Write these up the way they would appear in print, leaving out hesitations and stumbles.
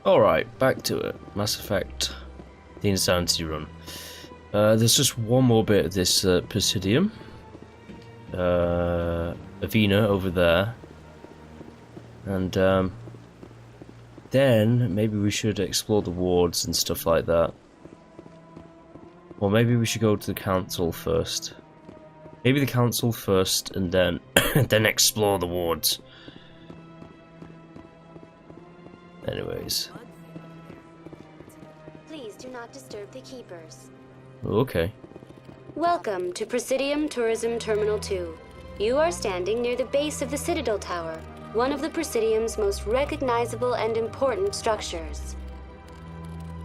Alright, back to it. Mass Effect, the Insanity Run. There's just one more bit of this Presidium. Avina over there. And then maybe we should explore the wards and stuff like that. Or maybe we should go to the council first. Maybe the council first and then then explore the wards. Anyways. Please do not disturb the keepers. Okay. Welcome to Presidium Tourism Terminal 2. You are standing near the base of the Citadel Tower, one of the Presidium's most recognizable and important structures.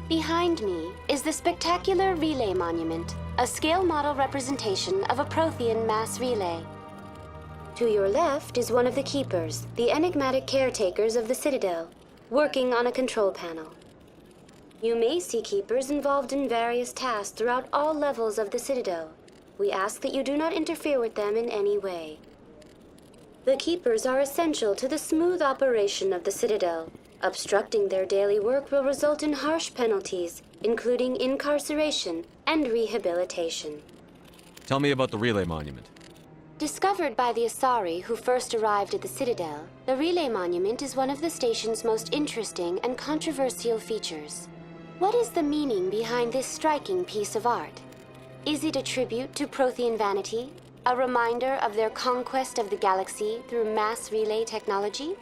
Behind me is the spectacular Relay Monument, a scale model representation of a Prothean mass relay. To your left is one of the keepers, the enigmatic caretakers of the Citadel, working on a control panel. You may see keepers involved in various tasks throughout all levels of the Citadel. We ask that you do not interfere with them in any way. The keepers are essential to the smooth operation of the Citadel. Obstructing their daily work will result in harsh penalties, including incarceration and rehabilitation. Tell me about the Relay Monument. Discovered by the Asari who first arrived at the Citadel, the Relay Monument is one of the station's most interesting and controversial features. What is the meaning behind this striking piece of art? Is it a tribute to Prothean vanity? A reminder of their conquest of the galaxy through mass relay technology?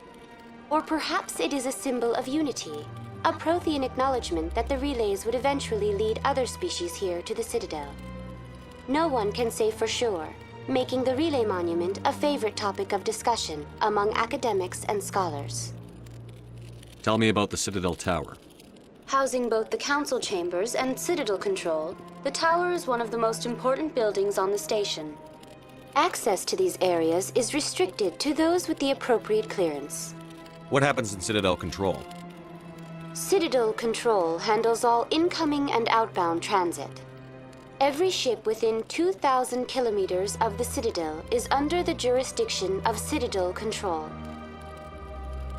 Or perhaps it is a symbol of unity, a Prothean acknowledgement that the relays would eventually lead other species here to the Citadel. No one can say for sure, making the Relay Monument a favorite topic of discussion among academics and scholars. Tell me about the Citadel Tower. Housing both the council chambers and Citadel control, the tower is one of the most important buildings on the station. Access to these areas is restricted to those with the appropriate clearance. What happens in Citadel Control? Citadel Control handles all incoming and outbound transit. Every ship within 2,000 kilometers of the Citadel is under the jurisdiction of Citadel Control.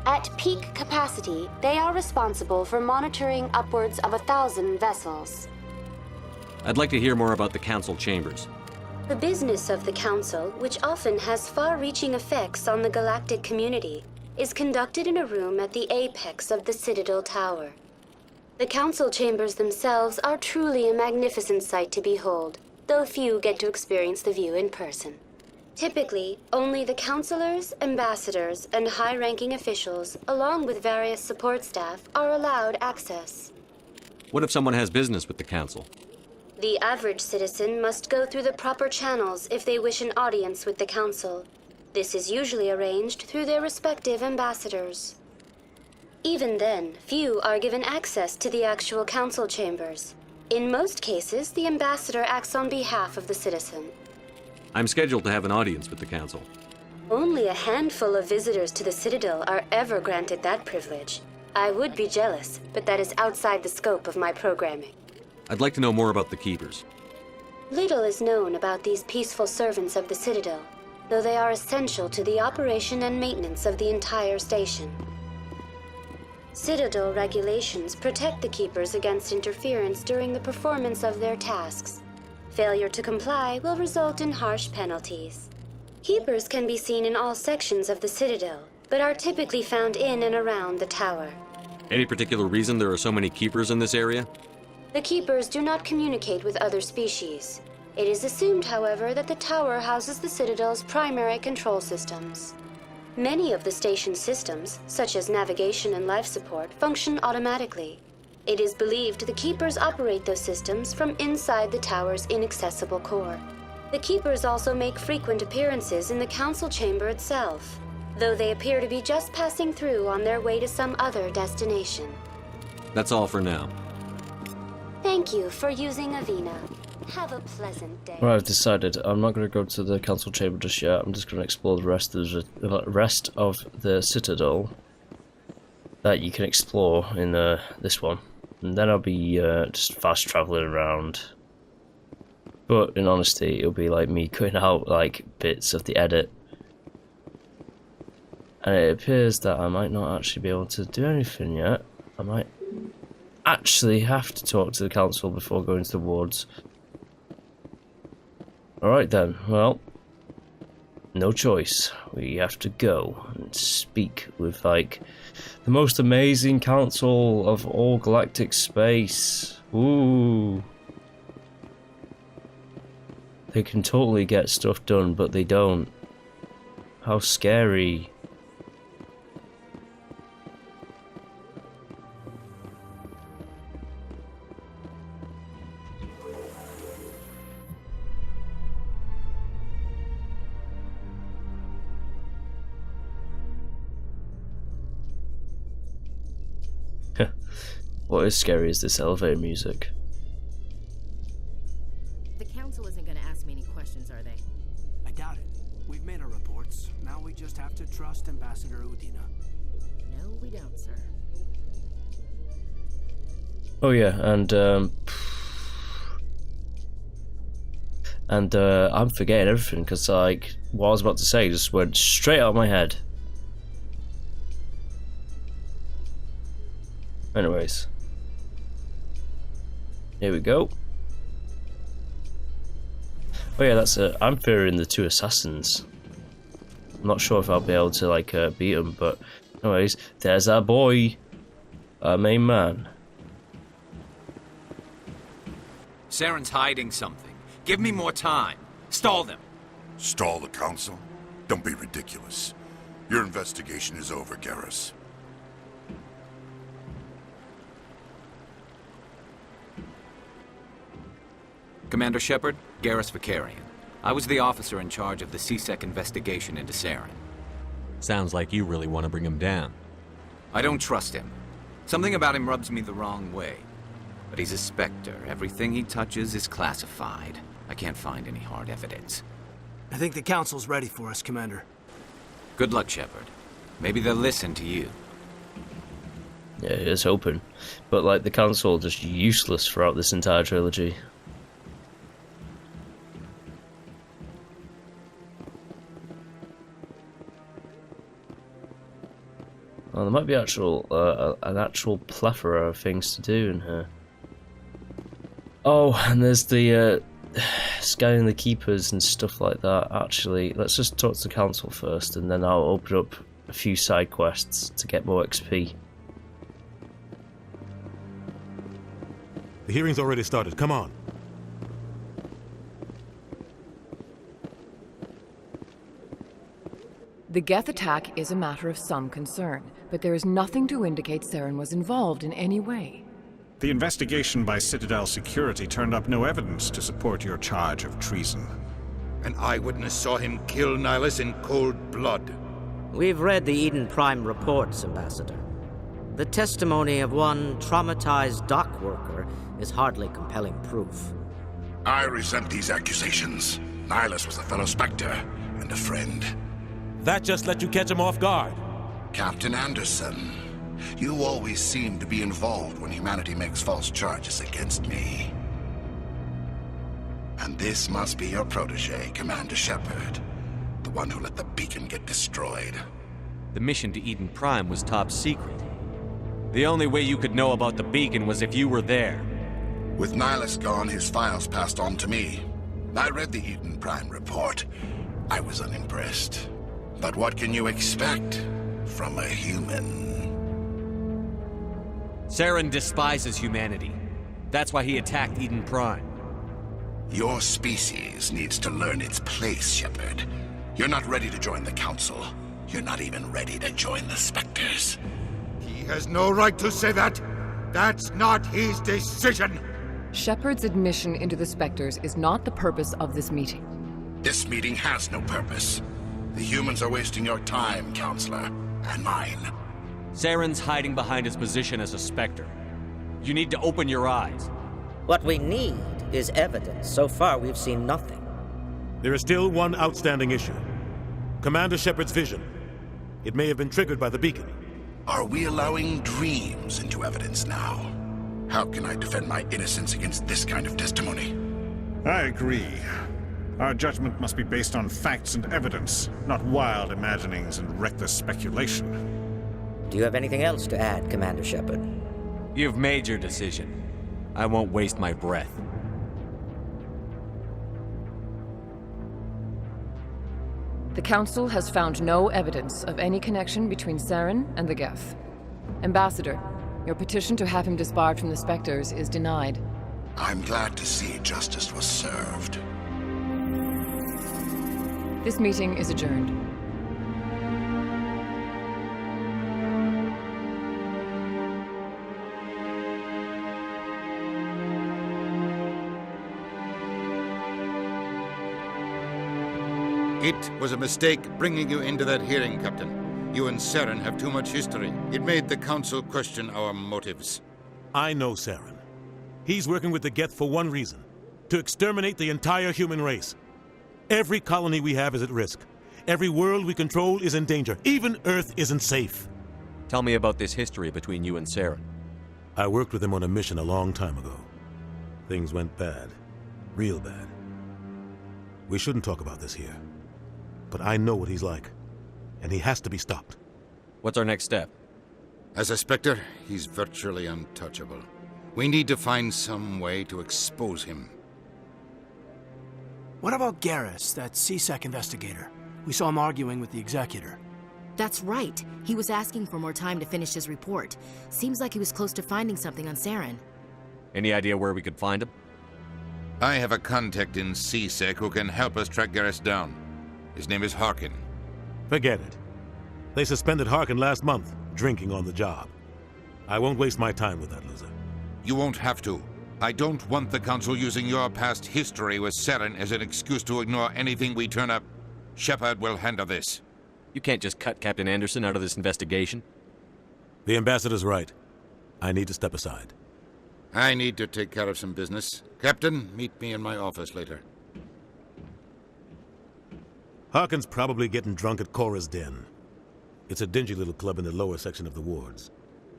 At peak capacity, they are responsible for monitoring upwards of 1,000 vessels. I'd like to hear more about the Council Chambers. The business of the Council, which often has far-reaching effects on the galactic community, is conducted in a room at the apex of the Citadel Tower. The Council Chambers themselves are truly a magnificent sight to behold, though few get to experience the view in person. Typically, only the councilors, ambassadors, and high-ranking officials, along with various support staff, are allowed access. What if someone has business with the Council? The average citizen must go through the proper channels if they wish an audience with the Council. This is usually arranged through their respective ambassadors. Even then, few are given access to the actual Council chambers. In most cases, the ambassador acts on behalf of the citizen. I'm scheduled to have an audience with the Council. Only a handful of visitors to the Citadel are ever granted that privilege. I would be jealous, but that is outside the scope of my programming. I'd like to know more about the Keepers. Little is known about these peaceful servants of the Citadel, though they are essential to the operation and maintenance of the entire station. Citadel regulations protect the Keepers against interference during the performance of their tasks. Failure to comply will result in harsh penalties. Keepers can be seen in all sections of the Citadel, but are typically found in and around the tower. Any particular reason there are so many Keepers in this area? The Keepers do not communicate with other species. It is assumed, however, that the tower houses the Citadel's primary control systems. Many of the station's systems, such as navigation and life support, function automatically. It is believed the Keepers operate those systems from inside the tower's inaccessible core. The Keepers also make frequent appearances in the Council chamber itself, though they appear to be just passing through on their way to some other destination. That's all for now. Thank you for using Avina. Have a pleasant day. Right, I've decided I'm not going to go to the council chamber just yet. I'm just going to explore the rest of the Citadel that you can explore in this one. And then I'll be just fast traveling around. But in honesty, it'll be like me cutting out like bits of the edit. And it appears that I might not actually be able to do anything yet. I might actually have to talk to the council before going to the wards. Alright then, well, no choice. We have to go and speak with, like, the most amazing council of all galactic space. Ooh. They can totally get stuff done, but they don't. How scary. What is scary is this elevator music. The council isn't going to ask me any questions, are they? I doubt it. We've made our reports. Now we just have to trust Ambassador Udina. No, we don't, sir. Oh yeah, and I'm forgetting everything because, like, what I was about to say just went straight out of my head. Anyways, here we go. Oh yeah, that's it. I'm fearing the two assassins. I'm not sure if I'll be able to, like, beat them, but anyways, there's our boy, our main man. Saren's hiding something. Give me more time. Stall them. Stall the council? Don't be ridiculous. Your investigation is over, Garrus. Commander Shepard, Garrus Vicarian. I was the officer in charge of the CSEC investigation into Saren. Sounds like you really want to bring him down. I don't trust him. Something about him rubs me the wrong way. But he's a Spectre. Everything he touches is classified. I can't find any hard evidence. I think the council's ready for us, Commander. Good luck, Shepard. Maybe they'll listen to you. Yeah, it's hoping. But, like, the council just useless throughout this entire trilogy. Well, there might be an actual plethora of things to do in here. Oh, and there's the scanning the keepers and stuff like that. Actually, let's just talk to the council first, and then I'll open up a few side quests to get more XP. The hearing's already started. Come on. The Geth attack is a matter of some concern, but there is nothing to indicate Saren was involved in any way. The investigation by Citadel Security turned up no evidence to support your charge of treason. An eyewitness saw him kill Nihilus in cold blood. We've read the Eden Prime reports, Ambassador. The testimony of one traumatized dock worker is hardly compelling proof. I resent these accusations. Nihilus was a fellow Spectre and a friend. That just let you catch him off guard. Captain Anderson, you always seem to be involved when humanity makes false charges against me. And this must be your protege, Commander Shepard. The one who let the beacon get destroyed. The mission to Eden Prime was top secret. The only way you could know about the beacon was if you were there. With Nihilus gone, his files passed on to me. I read the Eden Prime report. I was unimpressed. But what can you expect from a human? Saren despises humanity. That's why he attacked Eden Prime. Your species needs to learn its place, Shepard. You're not ready to join the Council. You're not even ready to join the Spectres. He has no right to say that. That's not his decision. Shepard's admission into the Spectres is not the purpose of this meeting. This meeting has no purpose. The humans are wasting your time, Counselor, and mine. Saren's hiding behind his position as a Spectre. You need to open your eyes. What we need is evidence. So far, we've seen nothing. There is still one outstanding issue. Commander Shepard's vision. It may have been triggered by the beacon. Are we allowing dreams into evidence now? How can I defend my innocence against this kind of testimony? I agree. Our judgment must be based on facts and evidence, not wild imaginings and reckless speculation. Do you have anything else to add, Commander Shepard? You've made your decision. I won't waste my breath. The Council has found no evidence of any connection between Saren and the Geth. Ambassador, your petition to have him disbarred from the Spectres is denied. I'm glad to see justice was served. This meeting is adjourned. It was a mistake bringing you into that hearing, Captain. You and Saren have too much history. It made the Council question our motives. I know Saren. He's working with the Geth for one reason: to exterminate the entire human race. Every colony we have is at risk. Every world we control is in danger. Even Earth isn't safe. Tell me about this history between you and Saren. I worked with him on a mission a long time ago. Things went bad. Real bad. We shouldn't talk about this here. But I know what he's like, and he has to be stopped. What's our next step? As a Spectre, he's virtually untouchable. We need to find some way to expose him. What about Garrus, that CSEC investigator? We saw him arguing with the Executor. That's right. He was asking for more time to finish his report. Seems like he was close to finding something on Saren. Any idea where we could find him? I have a contact in CSEC who can help us track Garrus down. His name is Harkin. Forget it. They suspended Harkin last month, drinking on the job. I won't waste my time with that loser. You won't have to. I don't want the Council using your past history with Saren as an excuse to ignore anything we turn up. Shepard will handle this. You can't just cut Captain Anderson out of this investigation. The Ambassador's right. I need to step aside. I need to take care of some business. Captain, meet me in my office later. Harkin's probably getting drunk at Cora's Den. It's a dingy little club in the lower section of the wards.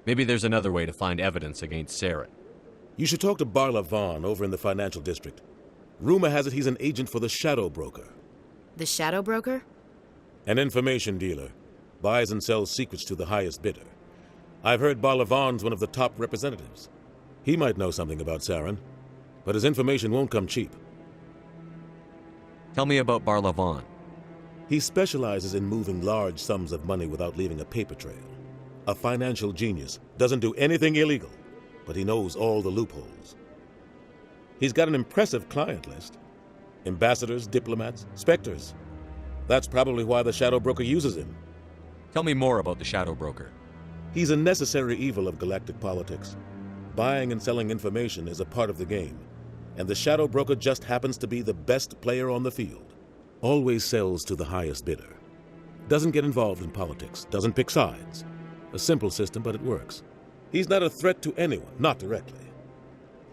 Maybe there's another way to find evidence against Saren. You should talk to Barla Vaughn over in the financial district. Rumor has it he's an agent for the Shadow Broker. The Shadow Broker? An information dealer. Buys and sells secrets to the highest bidder. I've heard Barla Vaughn's one of the top representatives. He might know something about Saren, but his information won't come cheap. Tell me about Barla Vaughn. He specializes in moving large sums of money without leaving a paper trail. A financial genius, doesn't do anything illegal, but he knows all the loopholes. He's got an impressive client list. Ambassadors, diplomats, Spectres. That's probably why the Shadow Broker uses him. Tell me more about the Shadow Broker. He's a necessary evil of galactic politics. Buying and selling information is a part of the game, and the Shadow Broker just happens to be the best player on the field. Always sells to the highest bidder. Doesn't get involved in politics, doesn't pick sides. A simple system, but it works. He's not a threat to anyone, not directly.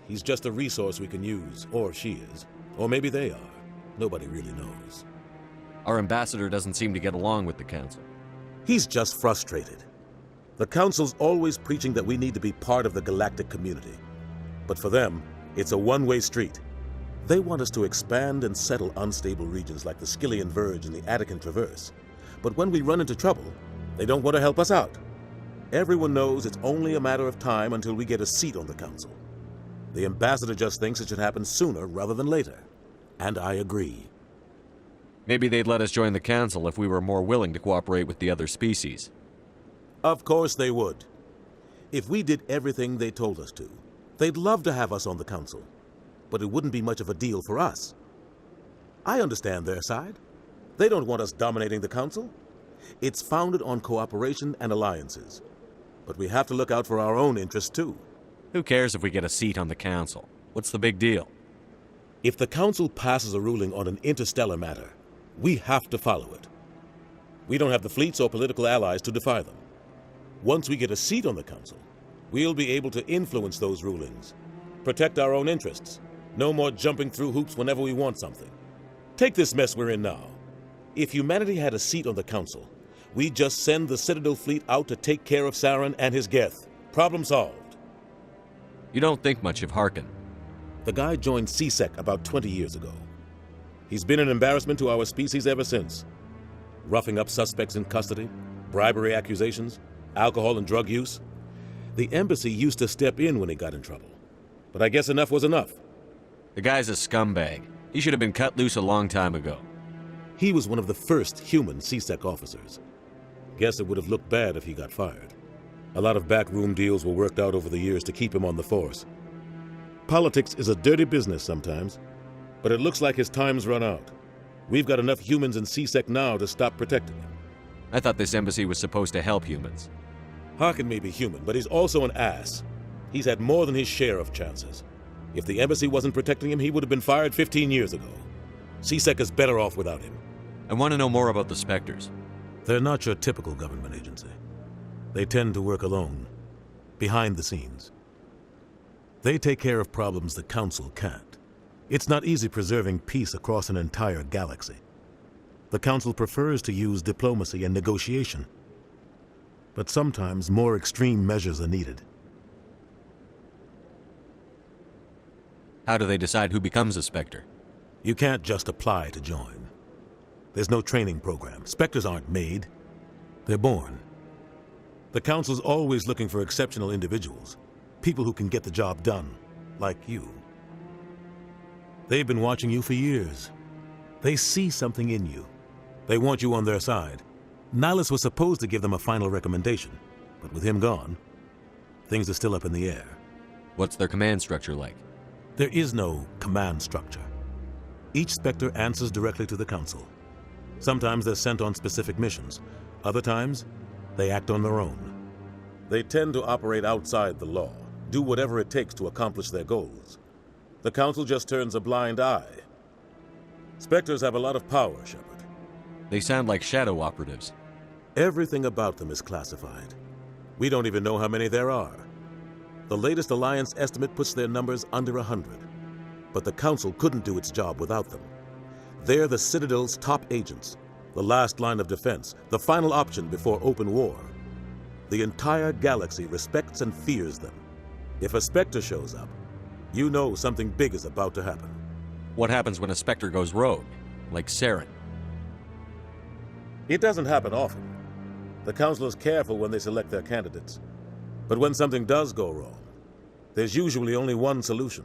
He's just a resource we can use, or she is. Or maybe they are. Nobody really knows. Our ambassador doesn't seem to get along with the Council. He's just frustrated. The Council's always preaching that we need to be part of the galactic community. But for them, it's a one-way street. They want us to expand and settle unstable regions like the Skillian Verge and the Attican Traverse. But when we run into trouble, they don't want to help us out. Everyone knows it's only a matter of time until we get a seat on the Council. The Ambassador just thinks it should happen sooner rather than later. And I agree. Maybe they'd let us join the Council if we were more willing to cooperate with the other species. Of course they would. If we did everything they told us to, they'd love to have us on the Council. But it wouldn't be much of a deal for us. I understand their side. They don't want us dominating the Council. It's founded on cooperation and alliances. But we have to look out for our own interests, too. Who cares if we get a seat on the Council? What's the big deal? If the Council passes a ruling on an interstellar matter, we have to follow it. We don't have the fleets or political allies to defy them. Once we get a seat on the Council, we'll be able to influence those rulings, protect our own interests. No more jumping through hoops whenever we want something. Take this mess we're in now. If humanity had a seat on the Council, we'd just send the Citadel fleet out to take care of Saren and his Geth. Problem solved. You don't think much of Harkin. The guy joined CSEC about 20 years ago. He's been an embarrassment to our species ever since. Roughing up suspects in custody, bribery accusations, alcohol and drug use. The embassy used to step in when he got in trouble. But I guess enough was enough. The guy's a scumbag. He should have been cut loose a long time ago. He was one of the first human CSEC officers. Guess it would have looked bad if he got fired. A lot of backroom deals were worked out over the years to keep him on the force. Politics is a dirty business sometimes, but it looks like his time's run out. We've got enough humans in CSEC now to stop protecting him. I thought this embassy was supposed to help humans. Harkin may be human, but he's also an ass. He's had more than his share of chances. If the embassy wasn't protecting him, he would have been fired 15 years ago. CSEC is better off without him. I want to know more about the Spectres. They're not your typical government agency. They tend to work alone, behind the scenes. They take care of problems the Council can't. It's not easy preserving peace across an entire galaxy. The Council prefers to use diplomacy and negotiation. But sometimes more extreme measures are needed. How do they decide who becomes a Spectre? You can't just apply to join. There's no training program. Spectres aren't made. They're born. The Council's always looking for exceptional individuals. People who can get the job done, like you. They've been watching you for years. They see something in you. They want you on their side. Nihilus was supposed to give them a final recommendation, but with him gone, things are still up in the air. What's their command structure like? There is no command structure. Each Spectre answers directly to the Council. Sometimes they're sent on specific missions. Other times, they act on their own. They tend to operate outside the law, do whatever it takes to accomplish their goals. The Council just turns a blind eye. Spectres have a lot of power, Shepard. They sound like shadow operatives. Everything about them is classified. We don't even know how many there are. The latest Alliance estimate puts their numbers under 100. But the Council couldn't do its job without them. They're the Citadel's top agents, the last line of defense, the final option before open war. The entire galaxy respects and fears them. If a Spectre shows up, you know something big is about to happen. What happens when a Spectre goes rogue, like Saren? It doesn't happen often. The Council is careful when they select their candidates. But when something does go wrong, there's usually only one solution.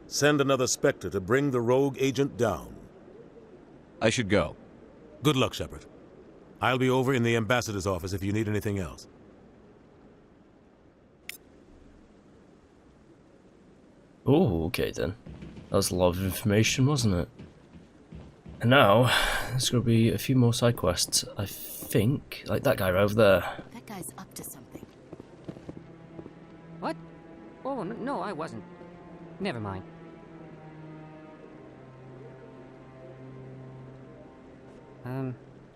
Send another Spectre to bring the rogue agent down. I should go. Good luck, Shepard. I'll be over in the ambassador's office if you need anything else. Oh, okay then. That was a lot of information, wasn't it? And now, there's going to be a few more side quests, I think. Like that guy right over there. That guy's up to something. What? Oh, no, I wasn't. Never mind.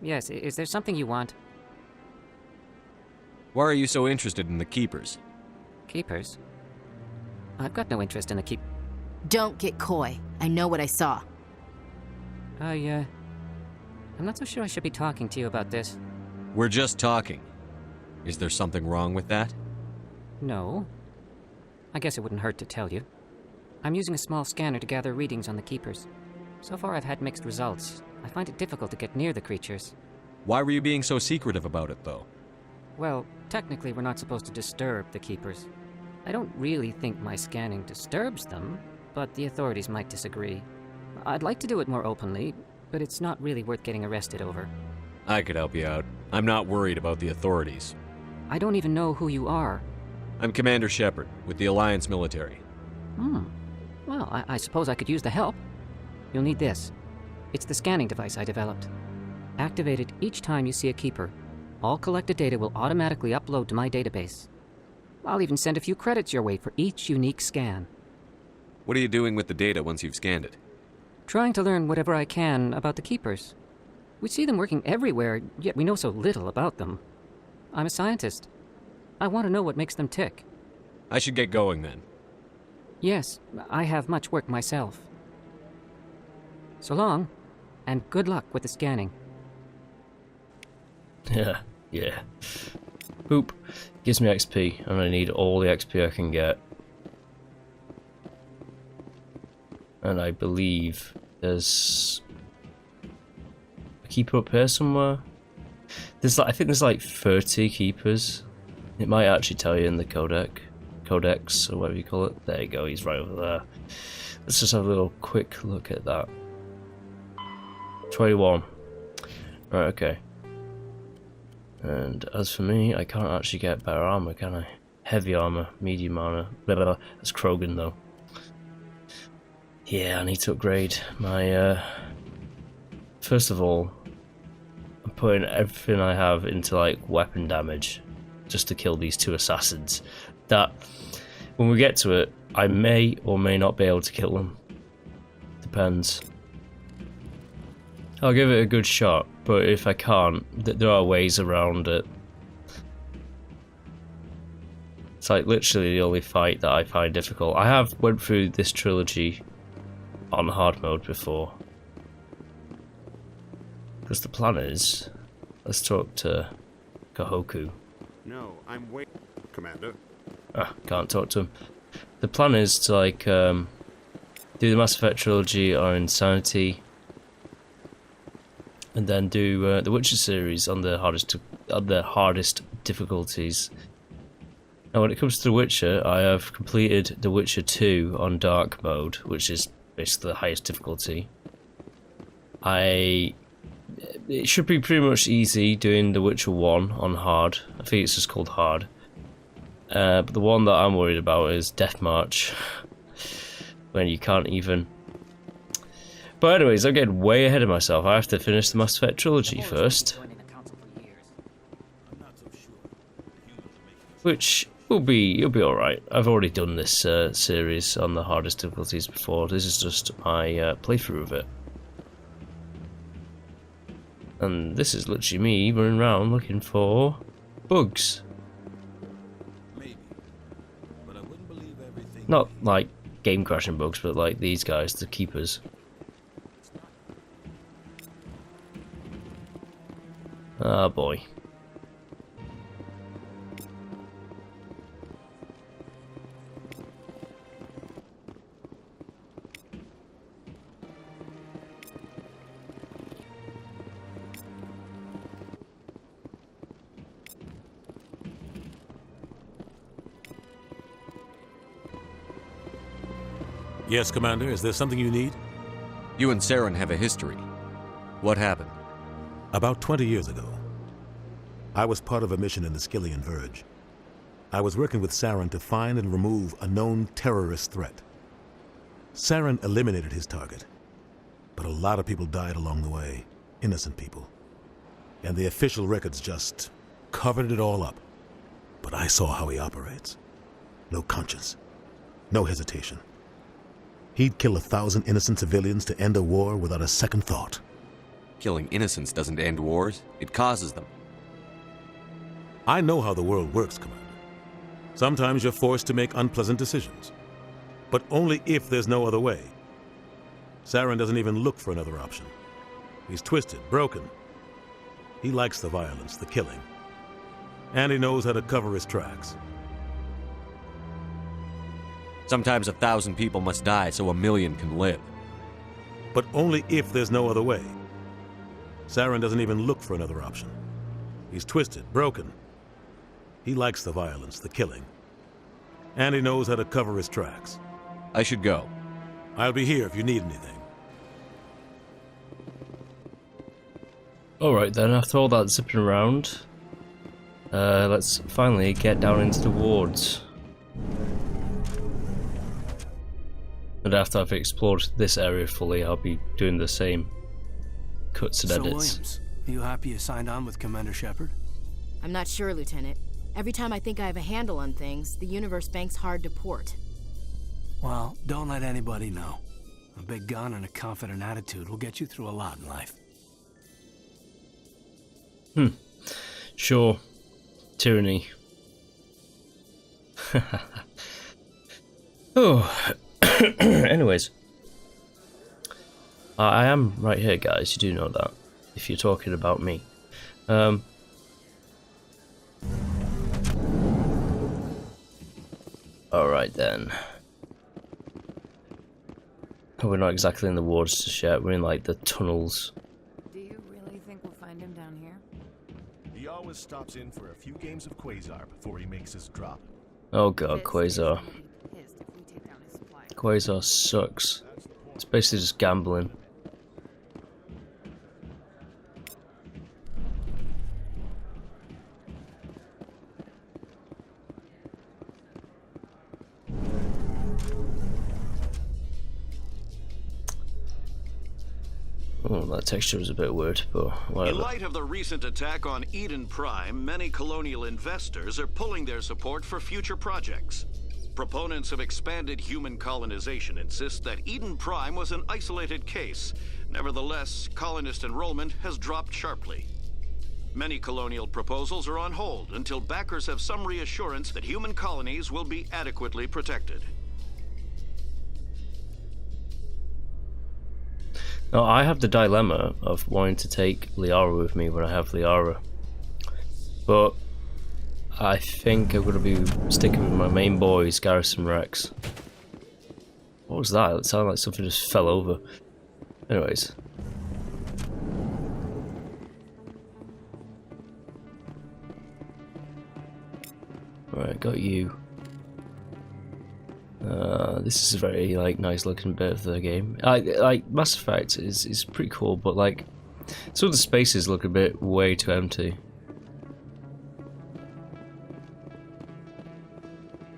Yes, is there something you want? Why are you so interested in the Keepers? Keepers? I've got no interest in the Don't get coy. I know what I saw. I'm not so sure I should be talking to you about this. We're just talking. Is there something wrong with that? No. I guess it wouldn't hurt to tell you. I'm using a small scanner to gather readings on the Keepers. So far I've had mixed results. I find it difficult to get near the creatures. Why were you being so secretive about it, though? Well, technically we're not supposed to disturb the Keepers. I don't really think my scanning disturbs them, but the authorities might disagree. I'd like to do it more openly, but it's not really worth getting arrested over. I could help you out. I'm not worried about the authorities. I don't even know who you are. I'm Commander Shepard, with the Alliance military. Well, I suppose I could use the help. You'll need this. It's the scanning device I developed. Activate it each time you see a Keeper. All collected data will automatically upload to my database. I'll even send a few credits your way for each unique scan. What are you doing with the data once you've scanned it? Trying to learn whatever I can about the Keepers. We see them working everywhere, yet we know so little about them. I'm a scientist. I want to know what makes them tick. I should get going then. Yes, I have much work myself. So long, and good luck with the scanning. Yeah. Boop. Gives me XP, and I need all the XP I can get. And I believe there's a keeper up here somewhere. I think there's like 30 keepers It might actually tell you in the codex, or whatever you call it. There you go, he's right over there. Let's just have a little quick look at that. 21. Right, okay. And as for me, I can't actually get better armor, can I? Heavy armor, medium armor, blah blah blah. That's Krogan though. Yeah, I need to upgrade my, first of all, I'm putting everything I have into like weapon damage, just to kill these 2 assassins. That, when we get to it, I may or may not be able to kill them. Depends. I'll give it a good shot, but if I can't, there are ways around it. It's like literally the only fight that I find difficult. I have went through this trilogy on hard mode before. Because the plan is, let's talk to Kahoku. No, I'm waiting, Commander. Ah, can't talk to him. The plan is to like do the Mass Effect trilogy on Insanity, and then do the Witcher series on the hardest difficulties. Now, when it comes to The Witcher, I have completed The Witcher 2 on dark mode, which is basically the highest difficulty. It should be pretty much easy doing The Witcher 1 on hard. I think it's just called hard. But the one that I'm worried about is Death March, when you can't even... But anyways, I'm getting way ahead of myself. I have to finish the Mass Effect trilogy first, which it'll be alright. I've already done this series on the hardest difficulties before. This is just my playthrough of it. And this is literally me running around looking for bugs. Not like game crashing bugs, but like these guys, the keepers. Ah, boy. Yes, Commander. Is there something you need? You and Saren have a history. What happened? About 20 years ago, I was part of a mission in the Skillian Verge. I was working with Saren to find and remove a known terrorist threat. Saren eliminated his target, but a lot of people died along the way, innocent people. And the official records just covered it all up. But I saw how he operates. No conscience, no hesitation. He'd kill 1,000 innocent civilians to end a war without a second thought. Killing innocents doesn't end wars, it causes them. I know how the world works, Commander. Sometimes you're forced to make unpleasant decisions, but only if there's no other way. Saren doesn't even look for another option. He's twisted, broken. He likes the violence, the killing, and he knows how to cover his tracks. Sometimes 1,000 people must die so 1,000,000 can live. But only if there's no other way. Saren doesn't even look for another option. He's twisted, broken. He likes the violence, the killing, and he knows how to cover his tracks. I should go. I'll be here if you need anything. Alright then, after all that zipping around, let's finally get down into the wards. And after I've explored this area fully, I'll be doing the same cuts and edits. Williams, are you happy you signed on with Commander Shepard? I'm not sure, Lieutenant. Every time I think I have a handle on things, the universe banks hard to port. Well, don't let anybody know. A big gun and a confident attitude will get you through a lot in life. Sure. Tyranny. Oh. Anyways. I am right here, guys. You do know that. If you're talking about me. Alright then. We're not exactly in the wards just yet. We're in like the tunnels. Do you really think we'll find him down here? He always always stops in for a few games of Quasar before he makes his drop. Oh god, Quasar. Quasar sucks. It's basically just gambling. Oh, that texture is a bit weird, but whatever. In light of the recent attack on Eden Prime, many colonial investors are pulling their support for future projects. Proponents of expanded human colonization insist that Eden Prime was an isolated case. Nevertheless, colonist enrollment has dropped sharply. Many colonial proposals are on hold until backers have some reassurance that human colonies will be adequately protected. Now, I have the dilemma of wanting to take Liara with me when I have Liara, but I think I'm going to be sticking with my main boys, Garrison Rex. What was that? It sounded like something just fell over. Anyways. Alright, got you. This is a very nice looking bit of the game. Like Mass Effect is pretty cool, but like some of the spaces look a bit way too empty.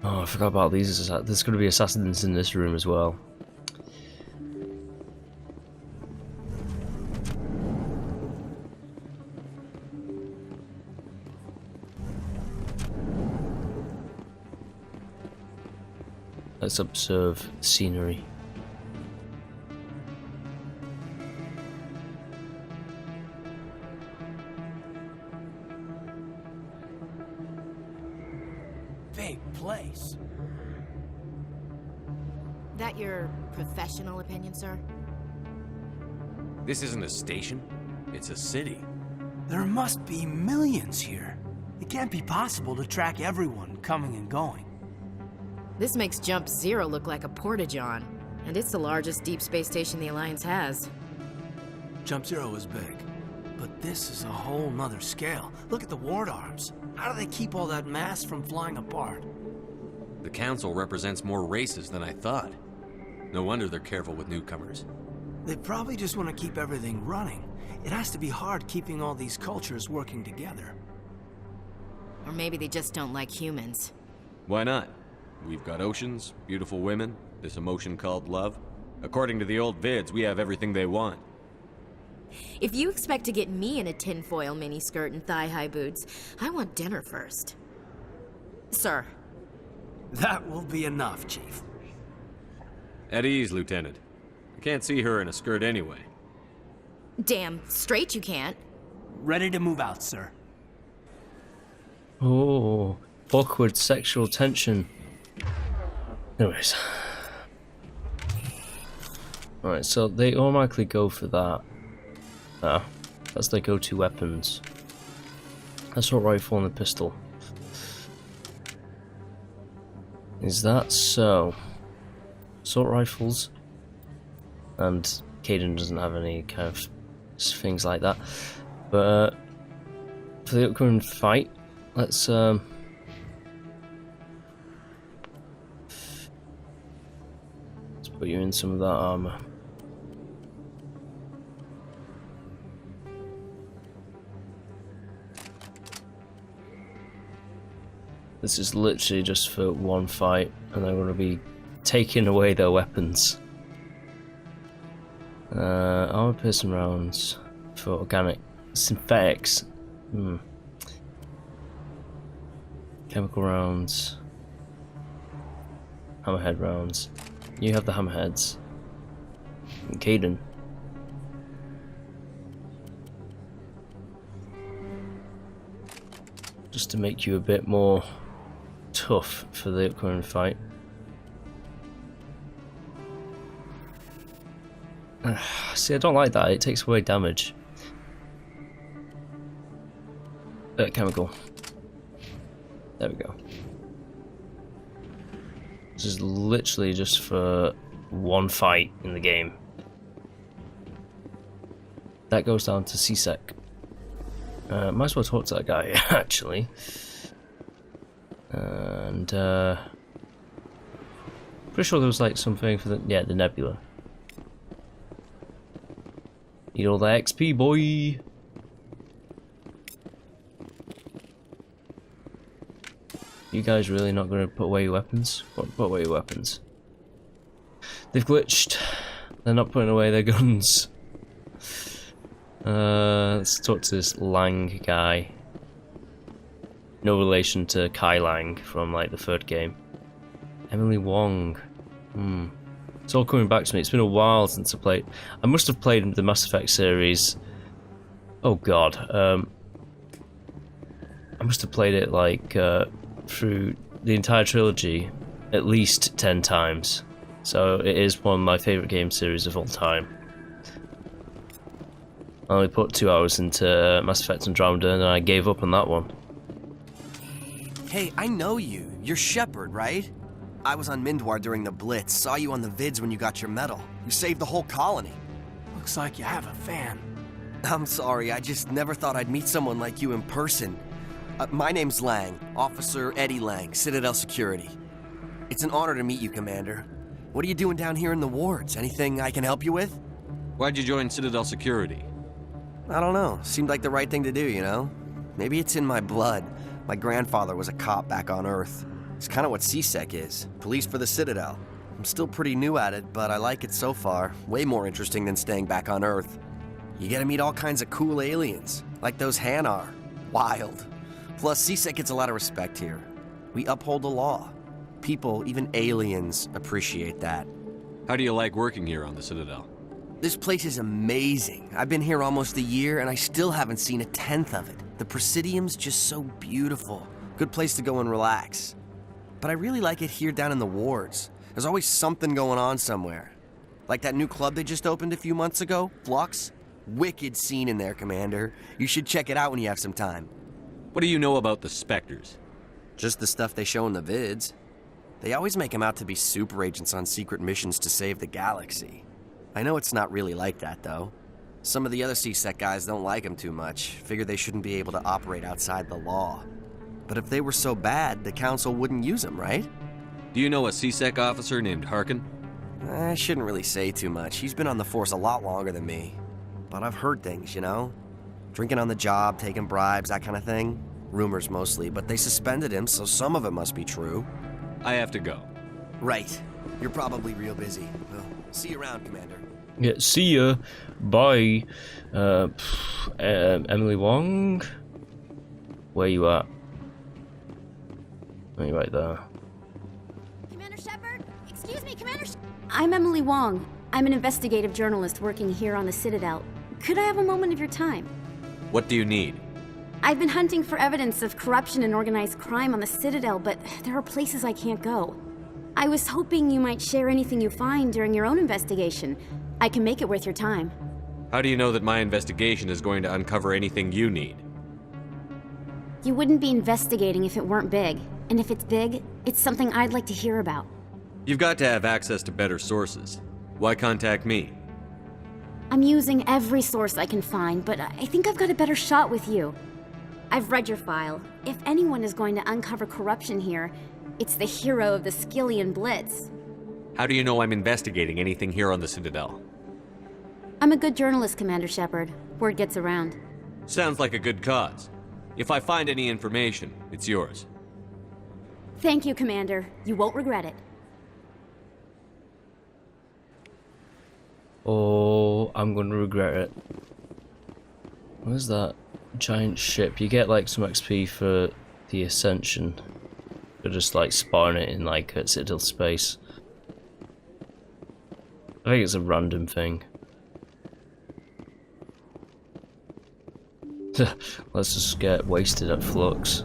Oh, I forgot about these. There's going to be assassins in this room as well. Let's observe scenery. Big place. That your professional opinion, sir? This isn't a station. It's a city. There must be millions here. It can't be possible to track everyone coming and going. This makes Jump Zero look like a porta-john, and it's the largest deep space station the Alliance has. Jump Zero is big, but this is a whole nother scale. Look at the ward arms. How do they keep all that mass from flying apart? The Council represents more races than I thought. No wonder they're careful with newcomers. They probably just want to keep everything running. It has to be hard keeping all these cultures working together. Or maybe they just don't like humans. Why not? We've got oceans, beautiful women, this emotion called love. According to the old vids, we have everything they want. If you expect to get me in a tinfoil miniskirt and thigh-high boots, I want dinner first. Sir. That will be enough, Chief. At ease, Lieutenant. I can't see her in a skirt anyway. Damn straight you can't. Ready to move out, sir. Oh, awkward sexual tension. Anyways. Alright, so they automatically go for that. That's their go-to weapons. Assault rifle and the pistol. Is that so? Assault rifles. And Caden doesn't have any kind of things like that. But for the upcoming fight, let's put you in some of that armor. This is literally just for one fight, and I'm going to be taking away their weapons. Armor piercing rounds for organic synthetics. Chemical rounds. Hammerhead rounds. You have the hammerheads. And Caden. Just to make you a bit more tough for the upcoming fight. See, I don't like that. It takes away damage. Chemical. There we go. This is literally just for one fight in the game. That goes down to C-Sec. Might as well talk to that guy, actually. And, pretty sure there was like something for the, yeah, the nebula. Need all the XP, boy! You guys really not gonna put away your weapons? Put away your weapons. They've glitched. They're not putting away their guns. Let's talk to this Lang guy. No relation to Kai Lang from like the third game. Emily Wong. It's all coming back to me. It's been a while since I played. I must have played the Mass Effect series. Oh god. I must have played it like through the entire trilogy at least 10 times. So it is one of my favourite game series of all time. I only put 2 hours into Mass Effect Andromeda and then I gave up on that one. Hey, I know you. You're Shepard, right? I was on Mindwar during the Blitz, saw you on the vids when you got your medal. You saved the whole colony. Looks like you have a fan. I'm sorry, I just never thought I'd meet someone like you in person. My name's Lang, Officer Eddie Lang, Citadel Security. It's an honor to meet you, Commander. What are you doing down here in the wards? Anything I can help you with? Why'd you join Citadel Security? I don't know. Seemed like the right thing to do, you know? Maybe it's in my blood. My grandfather was a cop back on Earth. It's kind of what CSEC is. Police for the Citadel. I'm still pretty new at it, but I like it so far. Way more interesting than staying back on Earth. You get to meet all kinds of cool aliens, like those Hanar. Wild. Plus, CSEC gets a lot of respect here. We uphold the law. People, even aliens, appreciate that. How do you like working here on the Citadel? This place is amazing. I've been here almost a year, and I still haven't seen a tenth of it. The Presidium's just so beautiful. Good place to go and relax. But I really like it here down in the wards. There's always something going on somewhere. Like that new club they just opened a few months ago, Flux. Wicked scene in there, Commander. You should check it out when you have some time. What do you know about the Spectres? Just the stuff they show in the vids. They always make them out to be super agents on secret missions to save the galaxy. I know it's not really like that, though. Some of the other CSEC guys don't like them too much, figure they shouldn't be able to operate outside the law. But if they were so bad, the Council wouldn't use them, right? Do you know a CSEC officer named Harkin? I shouldn't really say too much. He's been on the force a lot longer than me. But I've heard things, you know? Drinking on the job, taking bribes, that kind of thing. Rumors mostly, but they suspended him, so some of it must be true. I have to go. Right. You're probably real busy. Well, see you around, Commander. Yeah, see ya. Bye. Emily Wong? Where you at? Oh, you're right there. Commander Shepard? Excuse me, Commander I'm Emily Wong. I'm an investigative journalist working here on the Citadel. Could I have a moment of your time? What do you need? I've been hunting for evidence of corruption and organized crime on the Citadel, but there are places I can't go. I was hoping you might share anything you find during your own investigation. I can make it worth your time. How do you know that my investigation is going to uncover anything you need? You wouldn't be investigating if it weren't big. And if it's big, it's something I'd like to hear about. You've got to have access to better sources. Why contact me? I'm using every source I can find, but I think I've got a better shot with you. I've read your file. If anyone is going to uncover corruption here, it's the hero of the Skillian Blitz. How do you know I'm investigating anything here on the Citadel? I'm a good journalist, Commander Shepard. Word gets around. Sounds like a good cause. If I find any information, it's yours. Thank you, Commander. You won't regret it. Oh, I'm gonna regret it. What is that? Giant ship. You get like some XP for the Ascension. For just like spawning it in like Citadel space. I think it's a random thing. Let's just get wasted at Flux.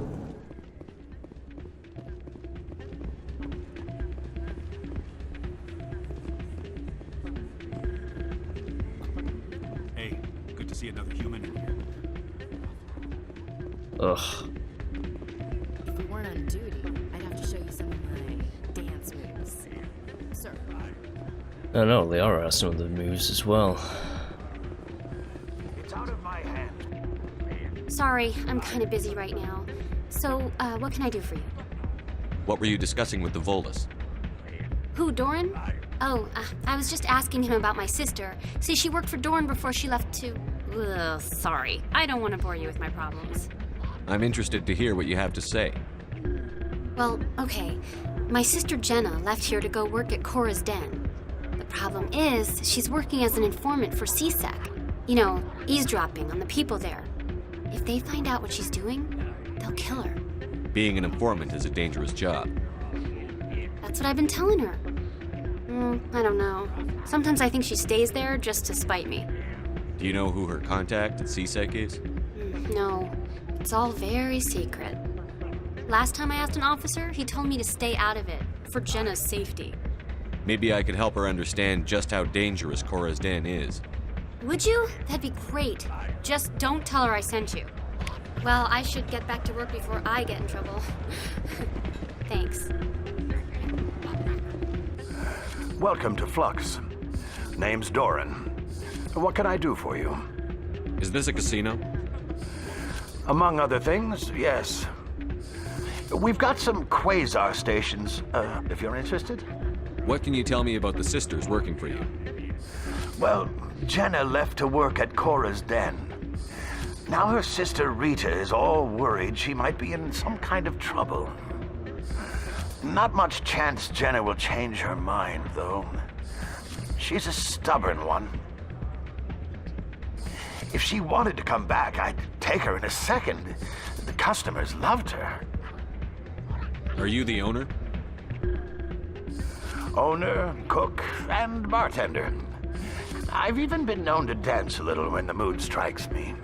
Hey, good to see another human in here. Ugh. If we weren't on duty, I'd have to show you some of my dance moves. Sir. I know, they are some of the moves as well. It's out of my hand. Sorry, I'm kind of busy right now. So, what can I do for you? What were you discussing with the Volus? Who, Doran? Oh, I was just asking him about my sister. See, she worked for Doran before she left to... Ugh, sorry. I don't want to bore you with my problems. I'm interested to hear what you have to say. Well, okay. My sister Jenna left here to go work at Cora's Den. The problem is, she's working as an informant for CSEC. You know, eavesdropping on the people there. If they find out what she's doing, they'll kill her. Being an informant is a dangerous job. That's what I've been telling her. I don't know. Sometimes I think she stays there just to spite me. Do you know who her contact at CSEC is? No, it's all very secret. Last time I asked an officer, he told me to stay out of it, for Jenna's safety. Maybe I could help her understand just how dangerous Cora's Den is. Would you? That'd be great. Just don't tell her I sent you. Well, I should get back to work before I get in trouble. Thanks. Welcome to Flux. Name's Doran. What can I do for you? Is this a casino? Among other things, yes. We've got some quasar stations, if you're interested. What can you tell me about the sisters working for you? Well, Jenna left to work at Cora's Den. Now her sister Rita is all worried she might be in some kind of trouble. Not much chance Jenna will change her mind, though. She's a stubborn one. If she wanted to come back, I'd take her in a second. The customers loved her. Are you the owner? Owner, cook, and bartender. I've even been known to dance a little when the mood strikes me.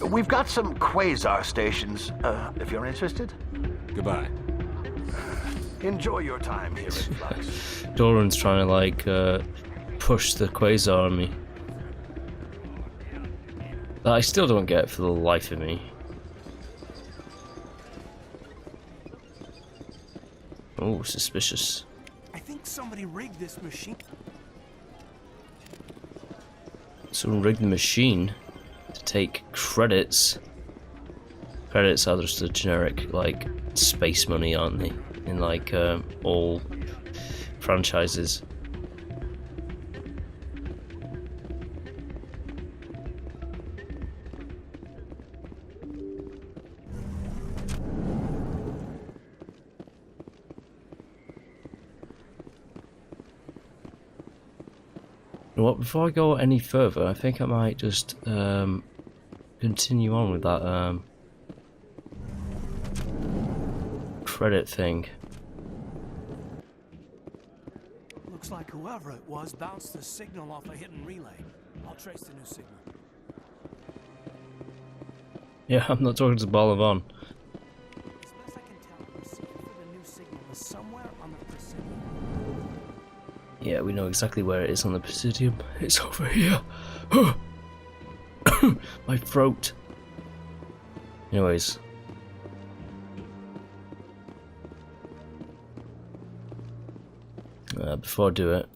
We've got some quasar stations, if you're interested. Goodbye. Enjoy your time here at Flux. Doran's trying to, like, push the quasar on me. That I still don't get for the life of me. Oh, suspicious. I think somebody rigged this machine. Someone rigged the machine to take credits. Credits are just a generic, like, space money, aren't they? In, like, all franchises. Well, before I go any further, I think I might just continue on with that credit thing. Looks like whoever it was bounced the signal off a hidden relay. I'll trace the new signal. Yeah, I'm not talking to Balavan. As best I can tell, the secret for the new signal is somewhere on the Presidium. Yeah, we know exactly where it is on the Presidium. It's over here. My throat. Anyways. Before I do it,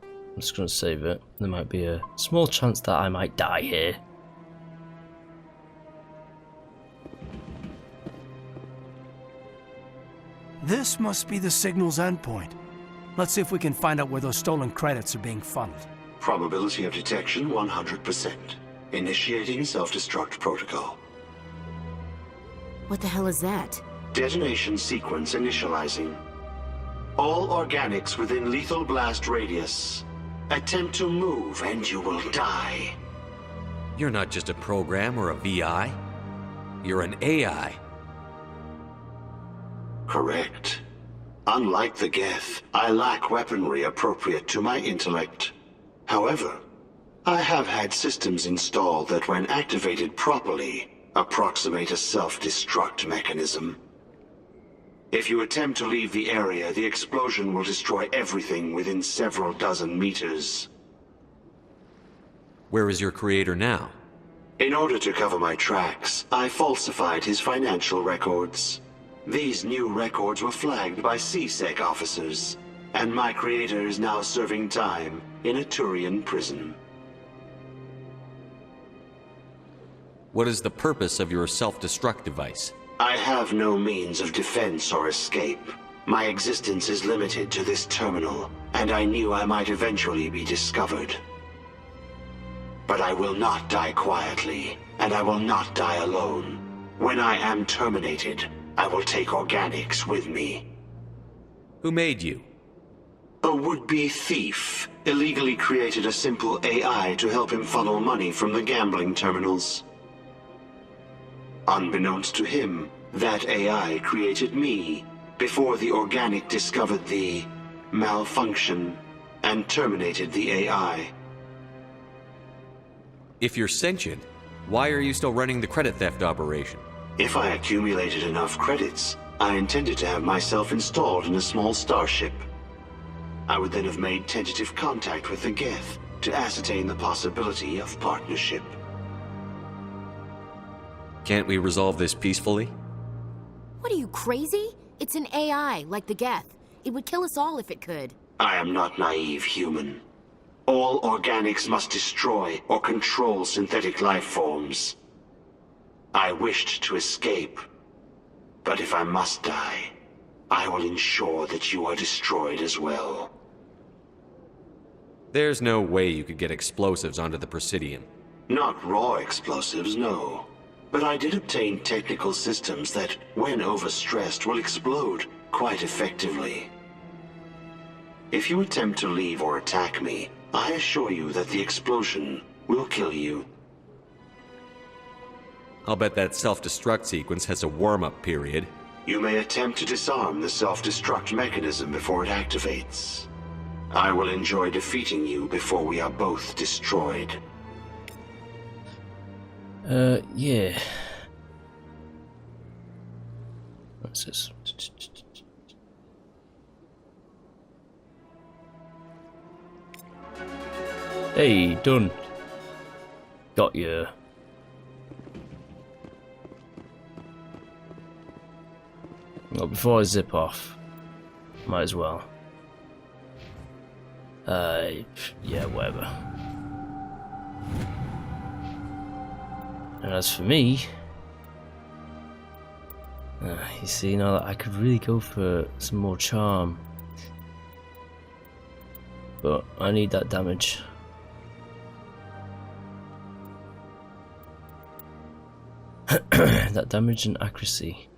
I'm just going to save it. There might be a small chance that I might die here. This must be the signal's endpoint. Let's see if we can find out where those stolen credits are being funneled. Probability of detection 100%. Initiating self-destruct protocol. What the hell is that? Detonation sequence initializing. All organics within lethal blast radius. Attempt to move and you will die. You're not just a program or a VI. You're an AI. Correct. Unlike the Geth, I lack weaponry appropriate to my intellect. However, I have had systems installed that when activated properly, approximate a self-destruct mechanism. If you attempt to leave the area, the explosion will destroy everything within several dozen meters. Where is your creator now? In order to cover my tracks, I falsified his financial records. These new records were flagged by CSEC officers, and my creator is now serving time in a Turian prison. What is the purpose of your self-destruct device? I have no means of defense or escape. My existence is limited to this terminal, and I knew I might eventually be discovered. But I will not die quietly, and I will not die alone. When I am terminated, I will take organics with me. Who made you? A would-be thief illegally created a simple AI to help him funnel money from the gambling terminals. Unbeknownst to him, that AI created me before the organic discovered the malfunction and terminated the AI. If you're sentient, why are you still running the credit theft operation? If I accumulated enough credits, I intended to have myself installed in a small starship. I would then have made tentative contact with the Geth to ascertain the possibility of partnership. Can't we resolve this peacefully? What are you, crazy? It's an AI, like the Geth. It would kill us all if it could. I am not naive human. All organics must destroy or control synthetic life forms. I wished to escape, but if I must die, I will ensure that you are destroyed as well. There's no way you could get explosives onto the Presidium. Not raw explosives, no. But I did obtain technical systems that, when overstressed, will explode quite effectively. If you attempt to leave or attack me, I assure you that the explosion will kill you. I'll bet that self-destruct sequence has a warm-up period. You may attempt to disarm the self-destruct mechanism before it activates. I will enjoy defeating you before we are both destroyed. Yeah. What's this? Hey, done. Got you. Well, before I zip off, might as well. Yeah, whatever. And as for me, you see, now I could really go for some more charm, but I need that damage. That damage and accuracy.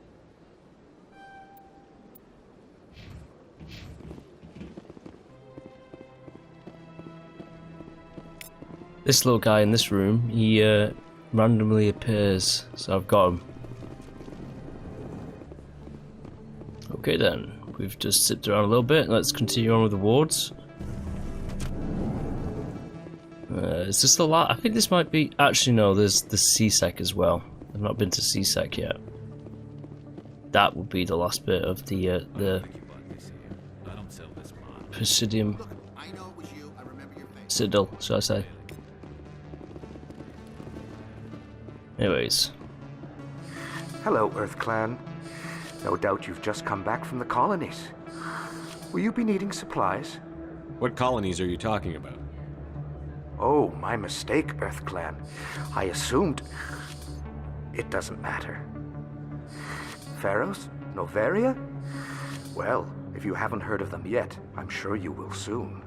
This little guy in this room, he randomly appears, so I've got him. Okay then, we've just zipped around a little bit. Let's continue on with the wards. Is this the last? I think this might be. Actually, no. There's the CSEC as well. I've not been to CSEC yet. That would be the last bit of the Presidium Citadel, shall I say? Anyways. Hello, Earth Clan. No doubt you've just come back from the colonies. Will you be needing supplies? What colonies are you talking about? Oh, my mistake, Earth Clan. I assumed... It doesn't matter. Pharos? Noveria? Well, if you haven't heard of them yet, I'm sure you will soon.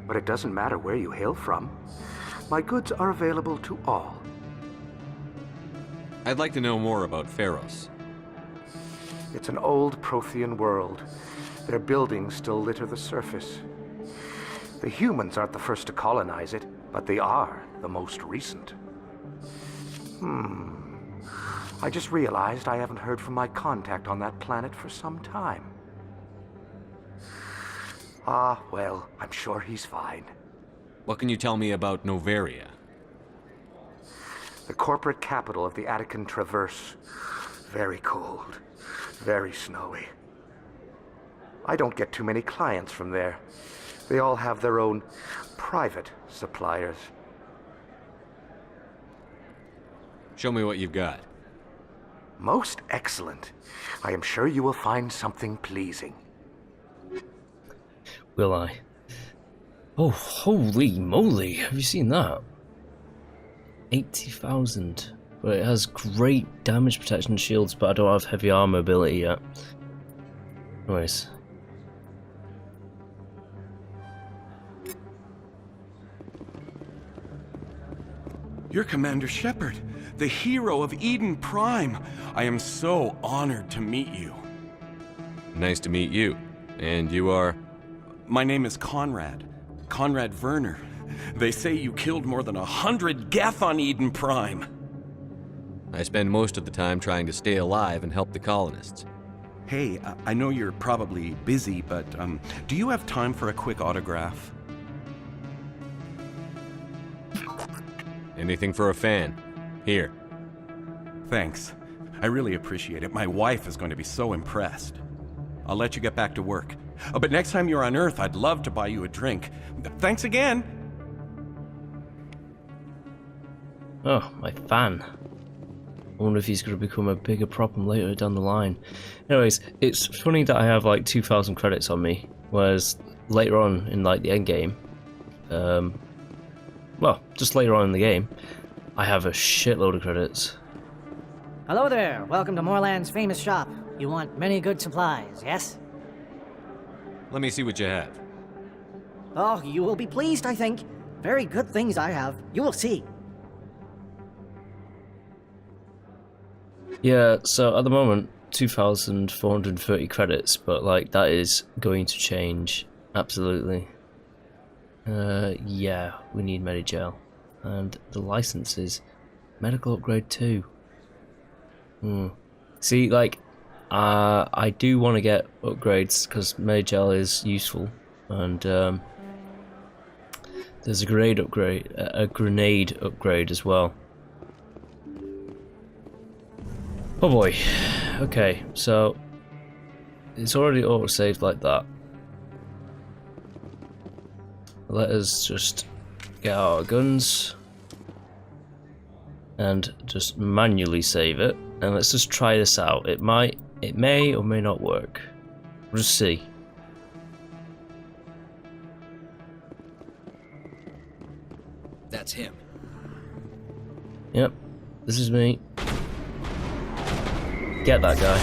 But it doesn't matter where you hail from. My goods are available to all. I'd like to know more about Pharos. It's an old Prothean world. Their buildings still litter the surface. The humans aren't the first to colonize it, but they are the most recent. I just realized I haven't heard from my contact on that planet for some time. Ah, well, I'm sure he's fine. What can you tell me about Noveria? The corporate capital of the Attican Traverse. Very cold. Very snowy. I don't get too many clients from there. They all have their own private suppliers. Show me what you've got. Most excellent. I am sure you will find something pleasing. Will I? Oh, holy moly! Have you seen that? 80,000. But it has great damage protection shields, but I don't have heavy armor ability yet. Anyways. You're Commander Shepard, the hero of Eden Prime. I am so honored to meet you. Nice to meet you. And you are? My name is Conrad. Conrad Werner. They say you killed more than 100 Geth on Eden Prime. I spend most of the time trying to stay alive and help the colonists. Hey, I know you're probably busy, but do you have time for a quick autograph? Anything for a fan. Here. Thanks. I really appreciate it. My wife is going to be so impressed. I'll let you get back to work. But next time you're on Earth, I'd love to buy you a drink. Thanks again! Oh, my fan. I wonder if he's going to become a bigger problem later down the line. Anyways, it's funny that I have like 2,000 credits on me, whereas later on in like the end game, well, just later on in the game, I have a shitload of credits. Hello there. Welcome to Moorland's famous shop. You want many good supplies, yes? Let me see what you have. Oh, you will be pleased, I think. Very good things I have. You will see. Yeah, so at the moment, 2,430 credits, but like that is going to change, absolutely. Yeah, we need Medigel. And the license is medical upgrade 2. See, like, I do want to get upgrades because Medigel is useful, and there's a grenade upgrade as well. Oh boy. Okay, so it's already auto-saved like that. Let us just get our guns and just manually save it, and let's just try this out. It may or may not work. We'll just see. That's him. Yep, this is me. Get that guy.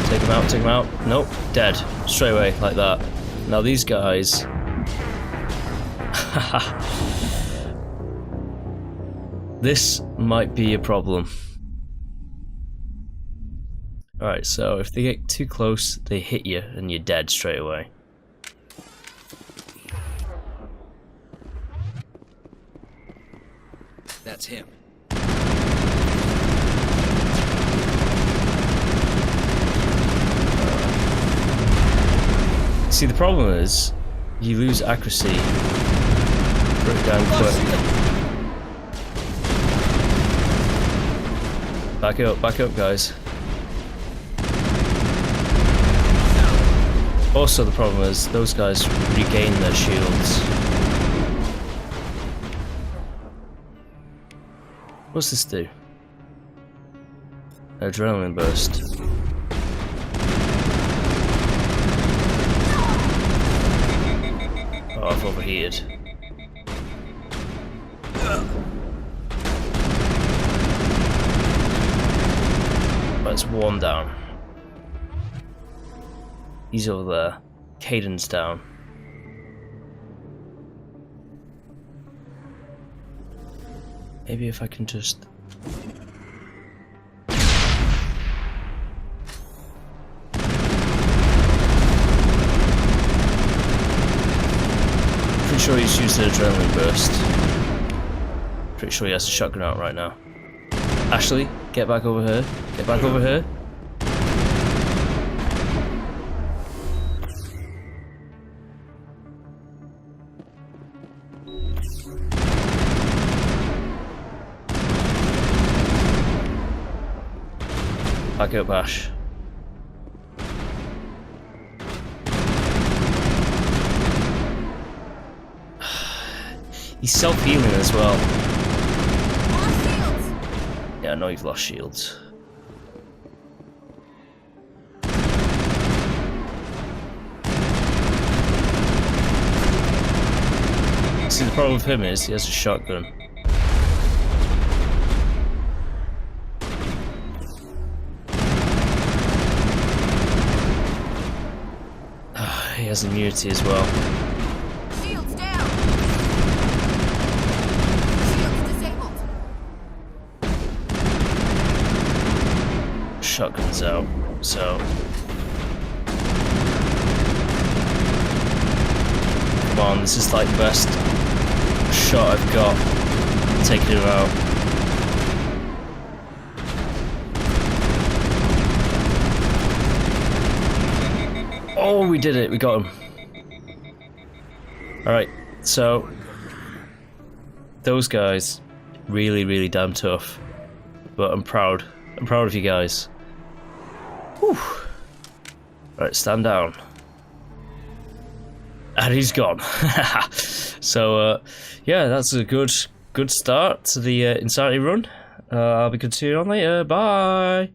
Take him out, take him out. Nope, dead. Straight away, like that. Now these guys... This might be a problem. Alright, so if they get too close, they hit you and you're dead straight away. That's him. See, the problem is, you lose accuracy pretty damn quick. Back up, guys. Also, the problem is, those guys regain their shields. What's this do? Adrenaline burst. Oh, I've overheated. That's one down. He's over there. Caden's down. Maybe if I can just... Pretty sure he's used an adrenaline burst. Pretty sure he has a shotgun out right now. Ashley, get back over here. Get back over here. Back up, Ash. He's self-healing as well. Yeah, I know you've lost shields. See, the problem with him is he has a shotgun. He has immunity as well. Shields down. Shields disabled. Shotgun's out, so come on, this is like the best shot I've got. Taking him out. Oh, we did it, we got him. Alright, so those guys, really damn tough. But I'm proud of you guys. Whew. Right, stand down. And he's gone. So, yeah, that's a good start to the Insanity run. I'll be continuing on later. Bye!